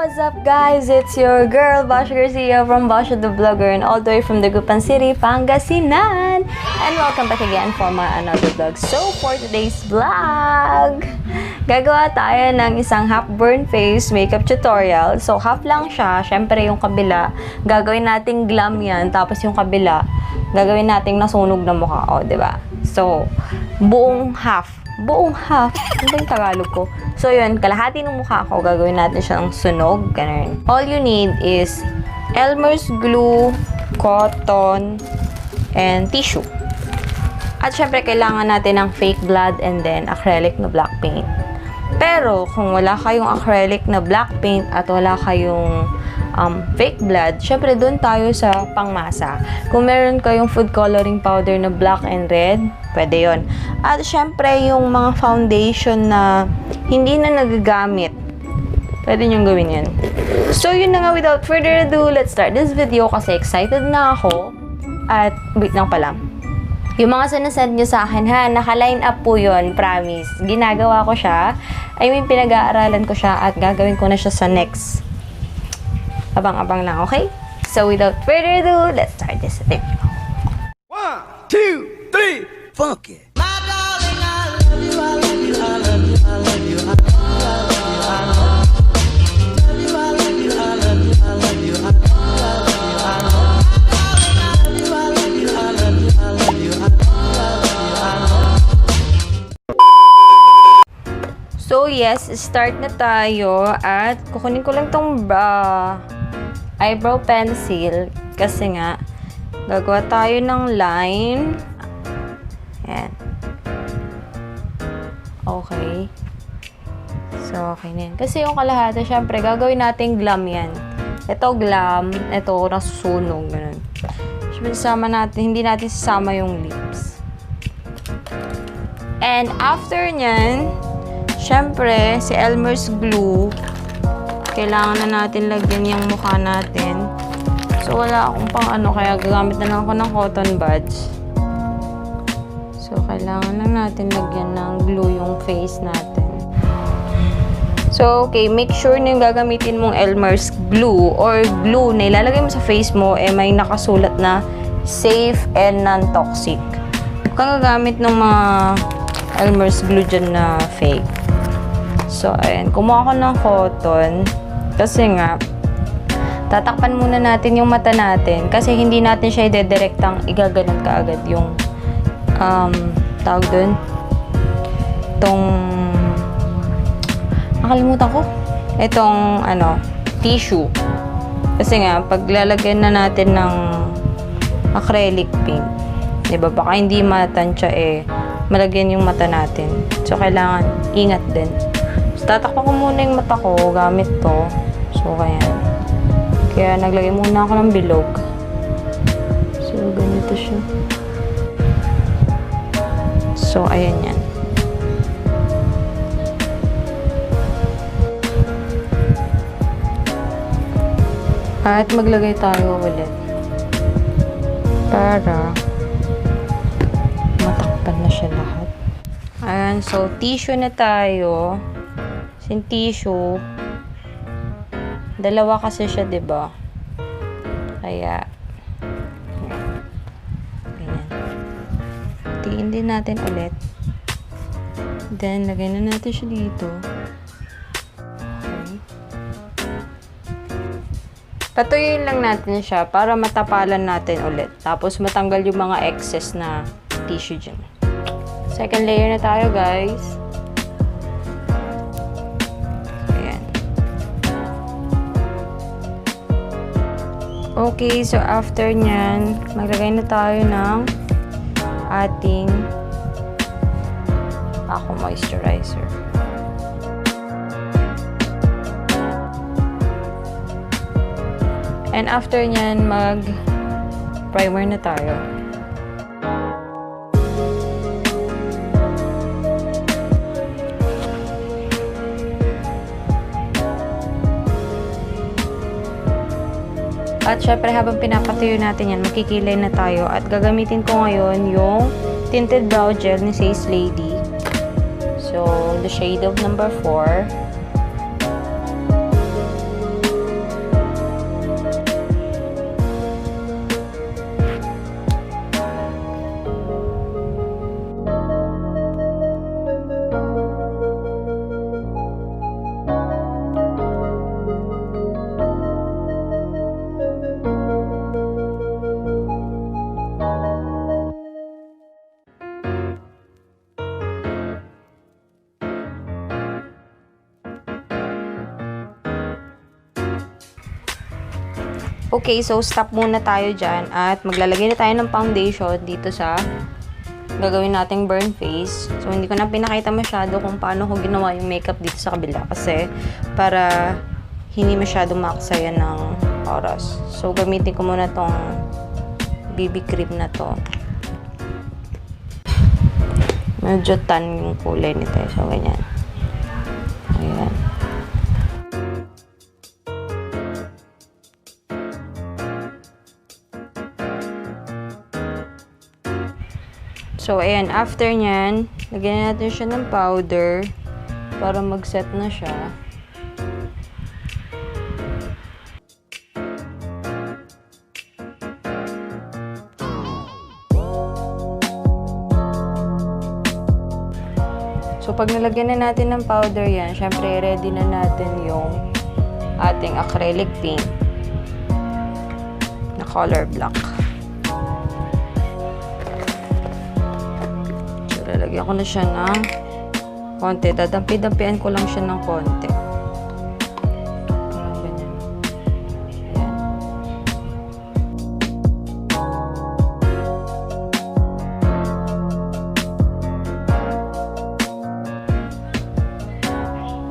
what's up guys? It's your girl, Basha Garcia from Basha the Vlogger and all the way from Dagupan City, Pangasinan. And welcome back again for my another vlog. So for today's vlog, gagawa tayo ng isang half burn face makeup tutorial. So half lang siya, syempre yung kabila, gagawin nating glam yan, tapos yung kabila, gagawin nating nasunog na mukha, o diba? So, buong half. Ano ba yung Tagalog ko? So, yun, kalahati ng mukha ko, gagawin natin siyang sunog, ganun. All you need is Elmers glue, cotton, and tissue. At syempre, kailangan natin ng fake blood and then acrylic na black paint. Pero, kung wala kayong acrylic na black paint at wala kayong fake blood, syempre doon tayo sa pangmasa. Kung meron kayong food coloring powder na black and red, pwede yon. At syempre yung mga foundation na hindi na nagagamit, pwede nyo gawin yan. So yun na nga, without further ado, let's start this video kasi excited na ako. At wait lang pala, yung mga sinasend nyo sa akin ha, naka-line up po yun, promise. Ginagawa ko siya, pinag-aaralan ko siya at gagawin ko na siya sa next. Abang-abang lang, okay? So, without further ado, let's start this video. 1, 2, 3, funk it. My darling, I love you, I love you, I love you, I love you, I love you, I love you, I love you, I love you, I love you, I love you, I love you, I love you, I love you, I love you, I love you, I love you. So, yes, start na tayo at kukunin ko lang tong eyebrow pencil kasi nga gagawa tayo ng line. Ayan. Okay. So, okay na yan. Kasi yung kalahati, syempre, gagawin natin glam yan. Ito glam, ito nasusunog. Ganun. Syempre, sasama natin, hindi natin sasama yung lips. And after nyan, syempre, si Elmer's glue, kailangan na natin lagyan yung mukha natin. So, wala akong pang kaya gagamit na lang ako ng cotton buds. So, kailangan lang natin lagyan ng glue yung face natin. So, okay, make sure na yung gagamitin mong Elmer's glue or glue na ilalagay mo sa face mo, may nakasulat na safe and non-toxic. Huwag kang gagamit ng mga Elmer's glue dyan na fake. So, ayan, kumuha ko ng cotton. Kasi nga, tatakpan muna natin yung mata natin. Kasi hindi natin siya i-direktang igaganon kaagad yung, tawag dun, itong, nakalimutan ko, itong, tissue. Kasi nga, pag lalagyan na natin ng acrylic paint, diba, baka hindi matansya malagyan yung mata natin. So, kailangan ingat din. Tatakpan ko muna yung mata ko gamit to. So, kaya naglagay muna ako ng bilog. So, ganito siya. So, ayan yan. At maglagay tayo ulit. Para matakpan na siya lahat. Ayan, so, tissue na tayo. Yung tissue, dalawa kasi siya, diba? Kaya, ganyan. Tiin din natin ulit. Then, lagay na natin siya dito. Okay. Patuyuin lang natin siya para matapalan natin ulit. Tapos, matanggal yung mga excess na tissue dyan. Second layer na tayo, guys. Okay, so after nyan, maglagay na tayo ng ating moisturizer. And after nyan, mag-primer na tayo. At syempre, habang pinapatuyo natin yan, magkikilay na tayo. At gagamitin ko ngayon yung tinted brow gel ni Says Lady. So, the shade of number 4. Okay, so stop muna tayo dyan at maglalagay na tayo ng foundation dito sa gagawin nating burn face. So, hindi ko na pinakita masyado kung paano ko ginawa yung makeup dito sa kabila kasi para hindi masyado maksaya ng oras. So, gamitin ko muna tong BB cream na to. Medyo tan yung kulay nito. So, ganyan. Ayan. So, ayan. After nyan, lagyan natin siya ng powder para mag-set na siya. So, pag nalagyan na natin ng powder yan, syempre, ready na natin yung ating acrylic paint na color black. So, lalagyan ko na siya ng konti. Dadampi-dampian ko lang siya ng konti. Parang ganyan. Ayan.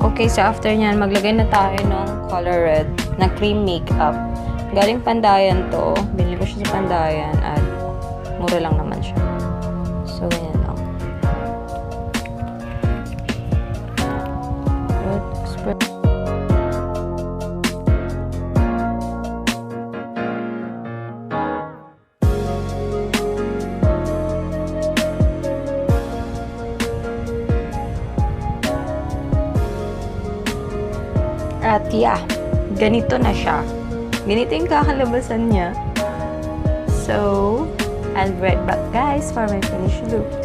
Okay, so after nyan, maglagay na tayo ng color red na cream makeup. Galing Pandayan to. Binili ko siya sa Pandayan at mura lang naman siya. So, ganyan lang. At yeah, ganito na siya. Ganito yung kakalabasan niya. So, I'll be right back guys for my finished look.